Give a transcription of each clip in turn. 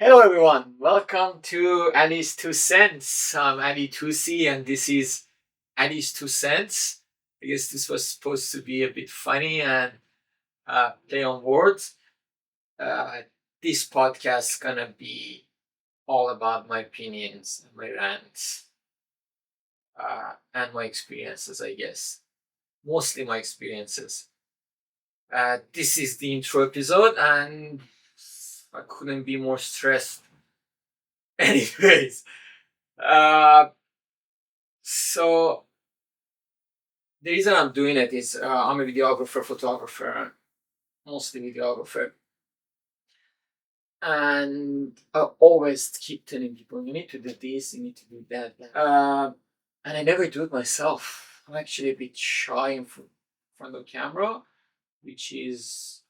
Hello, everyone. Welcome to Ali's Two Cents. I'm Ali Tusi, and this is Ali's Two Cents. I guess this was supposed to be a bit funny and play on words. Uh, this podcast is gonna be all about my opinions, my rants, and my experiences. I guess mostly my experiences. This is the intro episode, and I couldn't be more stressed. Anyways, uh, so the reason I'm doing it is I'm a videographer, photographer, mostly videographer, and I always keep telling people, you need to do this, you need to do that, and I never do it myself. I'm actually a bit shy in front of the camera, which is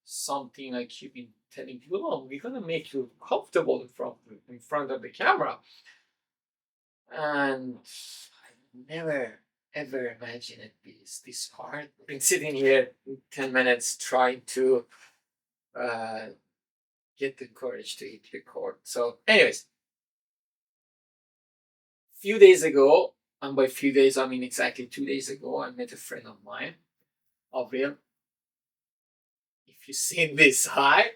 something I keep telling people, oh, we're gonna make you comfortable in front of the camera, and I never ever imagine it be this hard. I've been sitting here 10 minutes trying to uh, get the courage to hit record. So, anyways, few days ago, and by few days I mean exactly 2 days ago, I met a friend of mine, Avril. If you've seen this, hi.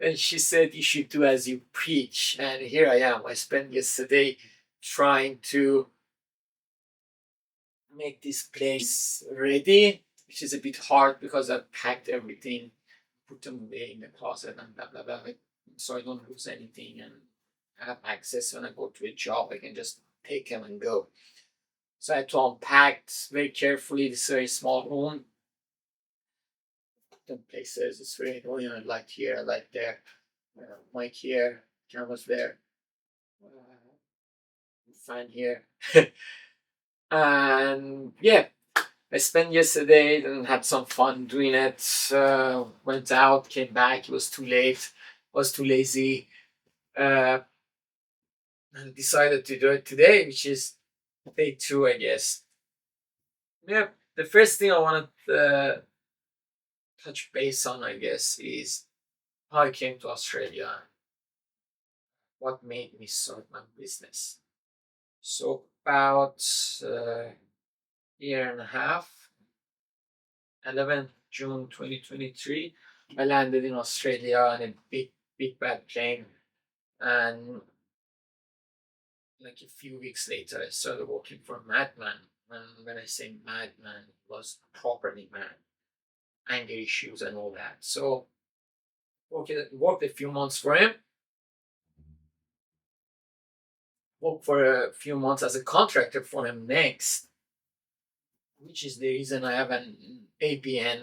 And she said you should do as you preach. And here I am. I spent yesterday trying to make this place ready, which is a bit hard because I packed everything, put them away in the closet, and blah blah blah, so I don't lose anything and I have access when I go to a job. I can just take them and go. So I had to unpack very carefully this very small room, put them places. It's very annoying. I like here, I like there, mic here, cameras there, fan here, and yeah, I spent yesterday and had some fun doing it. Went out, came back. It was too late. Was too lazy. Uh, and decided to do it today, which is day two, I guess. Yeah. The first thing I want to touch base on, I guess, is how I came to Australia. What made me start my business. So about year and a half, 11th June 2023, I landed in Australia in a big bad plane, and like a few weeks later I started working for a madman. And when I say madman, it was properly mad, anger issues and all that. So worked a few months for him, worked for a few months as a contractor for him next, which is the reason I have an ABN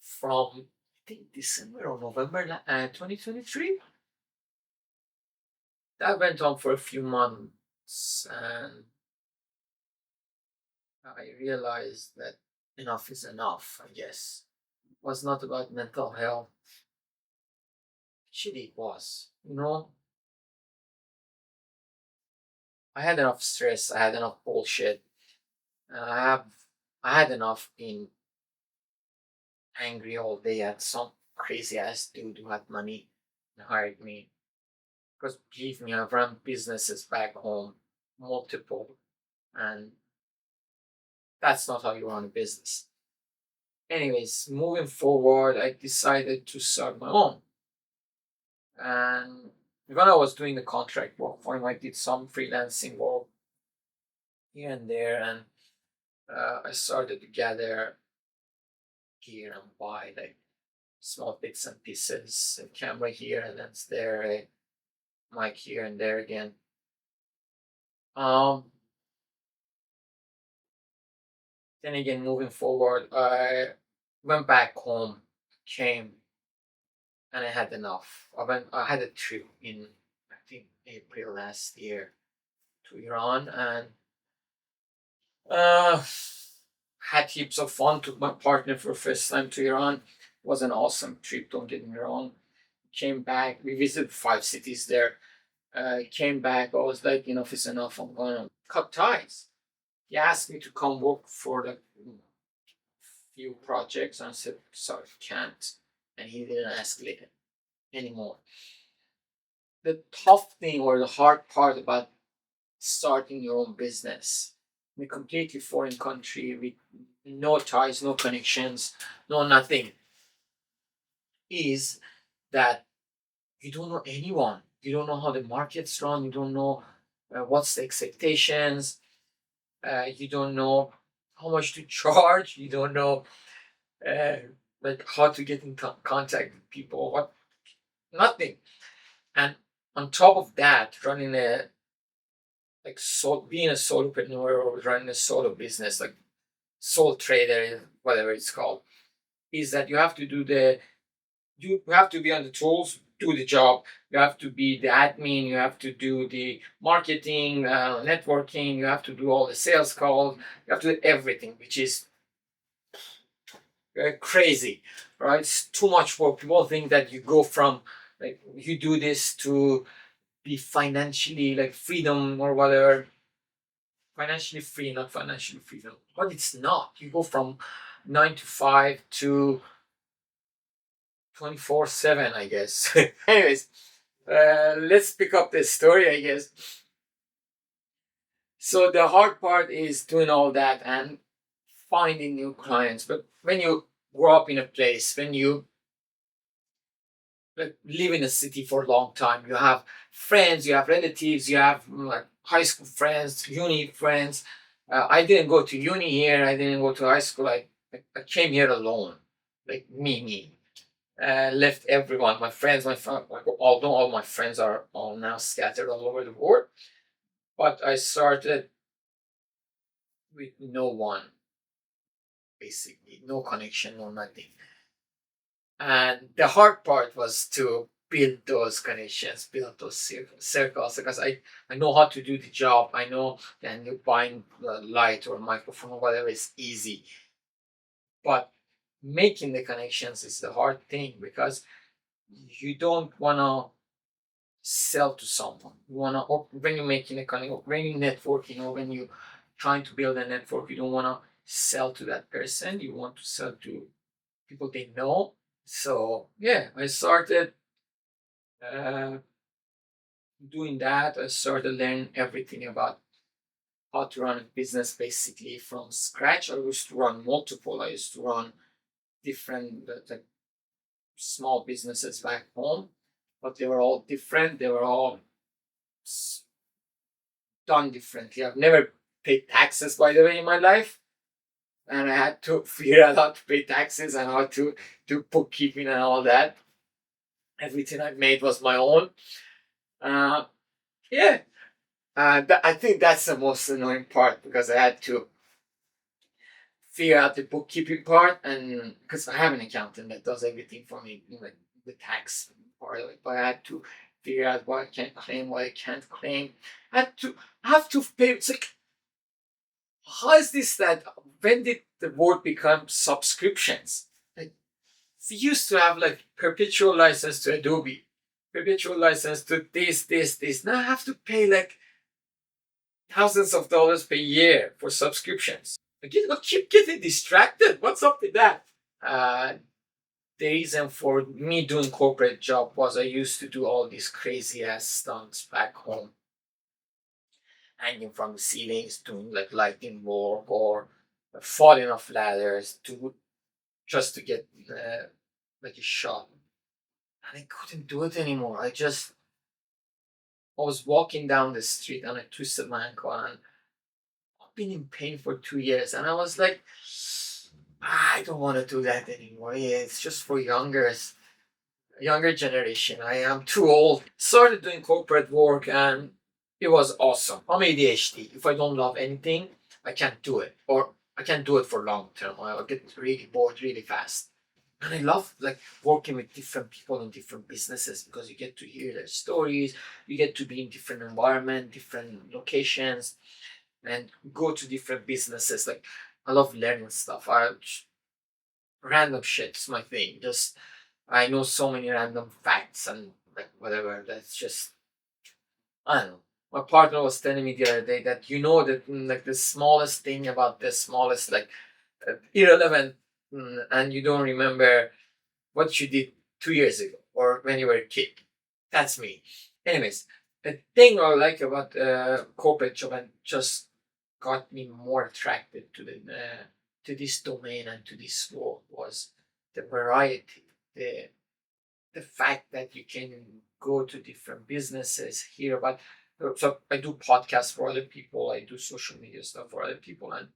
from I think December or November 2023. That went on for a few months, and I realized that enough is enough, I guess. It was not about mental health. Actually, it was. I had enough stress, I had enough bullshit. I have I had enough being angry all day at some crazy ass dude who had money and hired me. Because believe me, I've run businesses back home, multiple, and that's not how you run a business. Anyways, moving forward, I decided to start my own. And when I was doing the contract work for him, I did some freelancing work here and there, and I started to gather gear and buy like small bits and pieces, a camera here and then there, a mic here and there again. Um, then again, moving forward, I went back home, came, and I had enough. I had a trip in I think April last year to Iran, and uh, had heaps of fun. Took my partner for the first time to Iran. It was an awesome trip. Don't get me wrong. Came back. We visited 5 cities there. Came back. I was like, enough is enough. I'm gonna cut ties. He asked me to come work for the few projects, and I said, sorry, can't. And he didn't ask later anymore. the tough thing or the hard part about starting your own business in a completely foreign country with no ties, no connections, no nothing is that you don't know anyone. You don't know how the market's run. You don't know what's the expectations. You don't know how much to charge. You don't know uh, like how to get in contact with people. What nothing. And on top of that, running a being a solopreneur or running a solo business, like sole trader, whatever it's called, is that you have to be on the tools, do the job. You have to be the admin. You have to do the marketing, networking. You have to do all the sales calls. You have to do everything, which is crazy, right? It's too much work. People think that you go from like you do this to be financially like freedom or whatever. Financially free, not financially freedom, but it's not. You go from 9 to 5 to 24/7, I guess. Anyways, let's pick up the story, I guess. So the hard part is doing all that and finding new clients. But when you grow up in a place, when you like live in a city for a long time, you have friends, you have relatives, you have like high school friends, uni friends. I didn't go to uni here. I didn't go to high school. I came here alone, like me. Left everyone, my friends, although all my friends are all now scattered all over the world, but I started with no one, basically, no connection, no nothing. And the hard part was to build those connections, build those circles, because I know how to do the job. I know then you buying the light or microphone or whatever is easy, but making the connections is the hard thing because you don't want to sell to someone. You wanna when you're making a kind of when you're networking or when you're trying to build a network, you don't wanna sell to that person. You want to sell to people they know. So yeah, I started uh, doing that. I started learning everything about how to run a business basically from scratch. I used to run multiple. I used to run different like small businesses back home, but they were all different. They were all done differently. I've never paid taxes, by the way, in my life, and I had to figure out how to pay taxes and how to do bookkeeping and all that. Everything I made was my own. Uh, yeah, I think that's the most annoying part because I had to figure out the bookkeeping part, and because I have an accountant that does everything for me, like the tax part of it, but I had to figure out what I can claim, what I can't claim. I had to have to pay. It's like how is this that when did the word become subscriptions? Like we used to have like perpetual license to Adobe, perpetual license to this. Now I have to pay like thousands of dollars per year for subscriptions. I keep getting distracted. What's up with that? Uh, the reason for me doing corporate job was I used to do all these crazy ass stunts back home, hanging from the ceilings, doing like lighting work or falling off ladders to just to get like a shot. And I couldn't do it anymore. I was walking down the street and I twisted my ankle and I've been in pain for 2 years. And I was like, I don't want to do that anymore. Yeah, it's just for younger generation. I am too old. Started doing corporate work and it was awesome. I'm ADHD. If I don't love anything, I can't do it. Or I can't do it for long term. I'll get really bored really fast. And I love like working with different people in different businesses because you get to hear their stories, you get to be in different environment, different locations, and go to different businesses. Like I love learning stuff. Random shit's my thing. Just I know so many random facts and like whatever. That's just I don't know. My partner was telling me the other day that that like the smallest thing about the smallest like irrelevant and you don't remember what you did 2 years ago or when you were a kid. That's me. Anyways, the thing I like about corporate job and just got me more attracted to this domain and to this world was the variety, the the fact that you can go to different businesses, hear about. So I do podcasts for other people, I do social media stuff for other people, and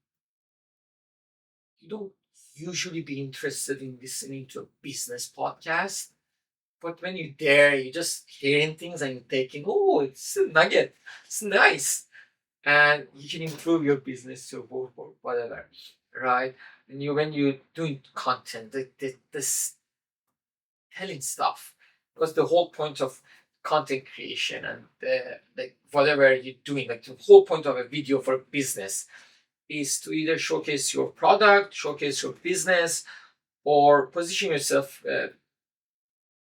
you don't usually be interested in listening to a business podcast. But when you're there, you're just hearing things and you're taking, oh, it's a nugget. It's nice. And you can improve your business to work or whatever, right? And when you're doing content, this telling stuff, because the whole point of content creation and like whatever you're doing, like the whole point of a video for a business is to either showcase your product, showcase your business, or position yourself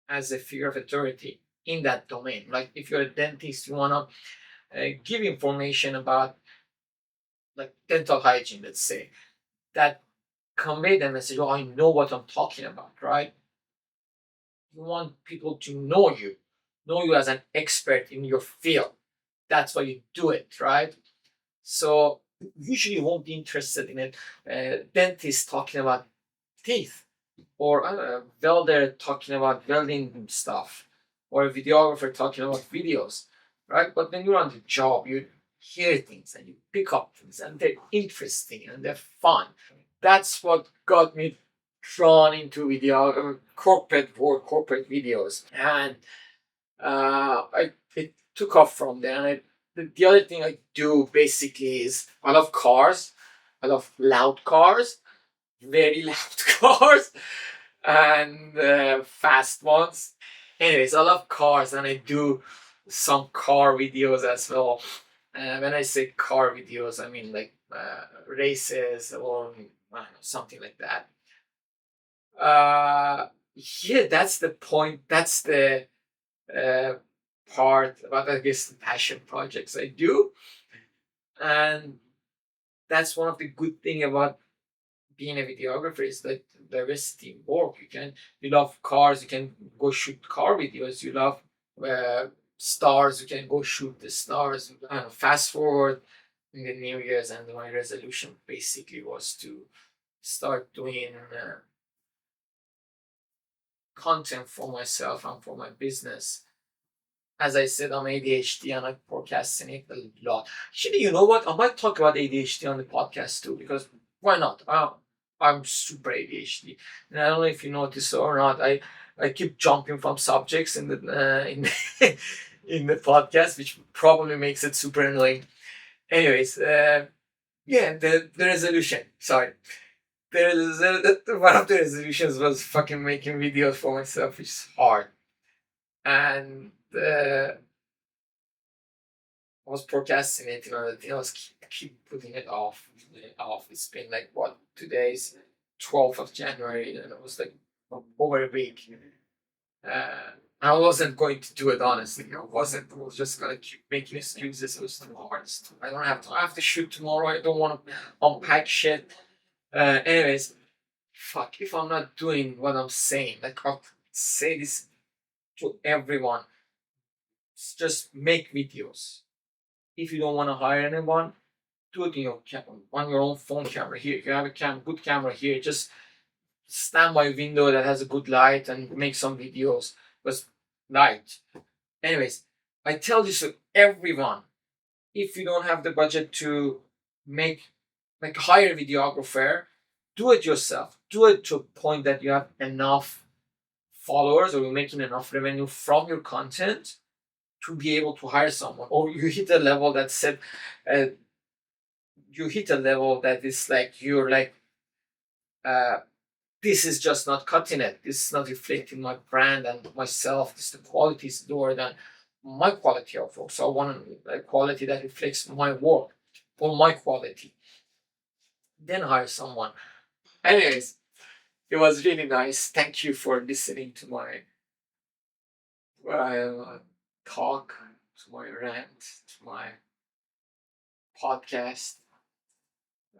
as a figure of authority in that domain. Like if you're a dentist, you want to give information about like dental hygiene, let's say, that convey the message, oh, I know what I'm talking about, right? You want people to know you as an expert in your field. That's why you do it, right? So usually you won't be interested in a dentist talking about teeth, or a welder talking about welding stuff, or a videographer talking about videos, right? But when you're on the job, you hear things and you pick up things, and they're interesting and they're fun. That's what got me drawn into video, corporate work, corporate videos, and I it took off from there. And the other thing I do basically is I love cars, I love loud cars, very loud cars, and fast ones. Anyways, I love cars and I do some car videos as well. When I say car videos, I mean like races or I don't know, something like that. Uh, yeah, that's the point. That's the uh, part about, I guess, the passion projects I do. And that's one of the good thing about being a videographer is that diversity in work. You love cars, you can go shoot car videos. You love uh, stars, you can go shoot the stars. Fast forward in the New Year's, and my resolution basically was to start doing content for myself and for my business. As I said, I'm ADHD and I procrastinate a lot. Actually, you know what? I might talk about ADHD on the podcast too, because why not? I'm super ADHD, and I don't know if you notice or not. I keep jumping from subjects in in the podcast, which probably makes it super annoying. Anyways, yeah, the resolution. Sorry, one of the resolutions was fucking making videos for myself, which is hard, and I was procrastinating on it. I was keep putting it off, It's been like what, today's 12th of January, and it was like over a week. Uh, I wasn't going to do it honestly. I wasn't. I was just gonna keep making excuses. It was too hard. I don't have to. I have to shoot tomorrow. I don't want to unpack shit. Anyways, fuck. If I'm not doing what I'm saying, like I'll say this to everyone. Just make videos. If you don't want to hire anyone, do it in your on your own phone camera. Here, you have a good camera here. Just stand by a window that has a good light and make some videos with light. Anyways, I tell this to everyone. If you don't have the budget to make like hire a videographer, do it yourself. Do it to a point that you have enough followers or you're making enough revenue from your content to be able to hire someone, or you hit a level that said uh, you hit a level that is like you're like uh, this is just not cutting it. This is not reflecting my brand and myself. This the quality is lower than my quality of work. So I want a quality that reflects my work or my quality. Then hire someone. Anyways, it was really nice. Thank you for listening to my talk, to my rant, to my podcast.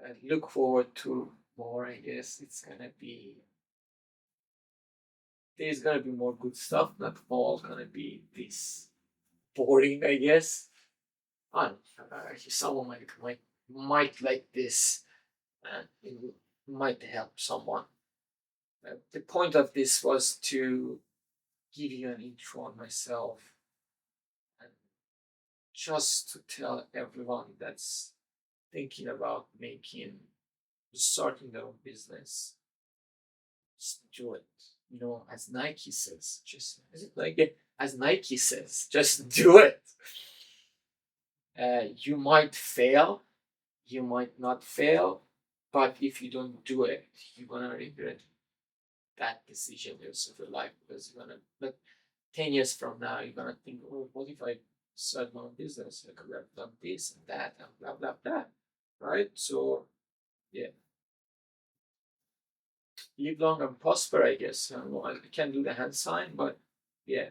I look forward to more. I guess there's gonna be more good stuff. Not all gonna be this. boring, I guess. I don't know, someone might like this, and it might help someone. The point of this was to give you an intro on myself and just to tell everyone that's thinking about starting their own business, just do it. As Nike says, just is it like as Nike says, just do it. You might fail, you might not fail, but if you don't do it, you're gonna regret that decision the rest of your life, because you're gonna, like, 10 years from now, you're gonna think, oh, what if I started my own business? I could have done this and that and blah blah blah. Right? So yeah, live long and prosper, I guess. I can't do the hand sign, but yeah,